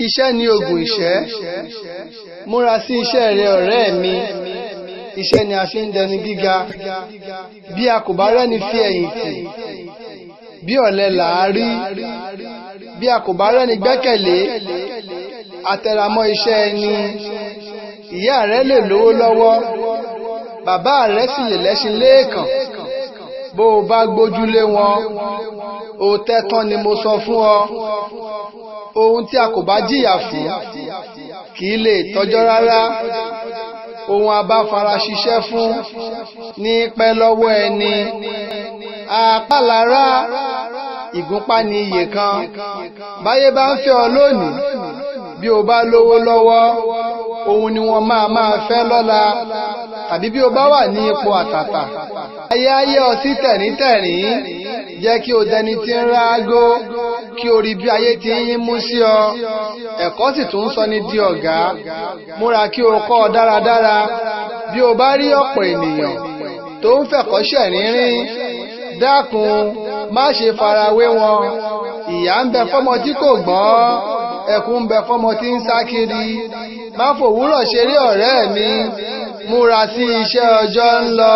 Iṣẹ́ ni ògùn ìṣẹ́. Múra sí iṣẹ́ rẹ ọ̀rẹ́ mi. Iṣẹ́ ni a fi ń dẹni gíga. Bí a kò bá rẹ́ni fi ẹ̀yìn tì, bí ọ̀lẹ là á rí. Bí a kò bá rẹ́ni gbẹ́kẹ̀lé, atẹramọ́ iṣẹ́ ẹni. Ìyá rẹ lè lówó lọ́wọ́, bàbá rẹ sì lè lẹ́ṣin léèkàn. Bó o bá gbójúlé wọn, òótẹ́ tán ni mo sọ fún ọ. Ohun tí a kò bá jìyà fún kì í lè tọ́jọ́ rárá. Ohun a bá fara ṣiṣẹ́ fún ní pẹ́ lọ́wọ́ ẹni. Àpálára ìgúnpá ni iyè kan. Báyé bá ń fẹ́ ọ lónìí, bí o bá lówó lọ́wọ́, òun ni wọ́n máa fẹ́ lọ́la. Tàbí bí o bá wà ní ipò àtàtà, ayé ayé ọ sí tẹ̀ríntẹ̀rín. Jẹ́ kí o dẹni tí ń rágó, kí o rí bí ayé ti ń yín mú sí ọ. Ẹ̀kọ́ sì tún ń sọ ni di ọ̀gá. Múra kí o kọ́ ọ dáradára. Bí o bá rí ọ̀pọ̀ ènìyàn tó ń fẹ̀kọ́ṣẹ̀ rínrín, dákun má ṣe farawé wọn. Ìyà ń bẹ fọ́mọ tí kò gbọ́n, ẹkún ń bẹ fọ́mọ tí ń sá kiri. Má fòwúrọ̀ ṣeré ọ̀rẹ́ mi. Múra sí iṣẹ́ ọjọ́ ń lọ.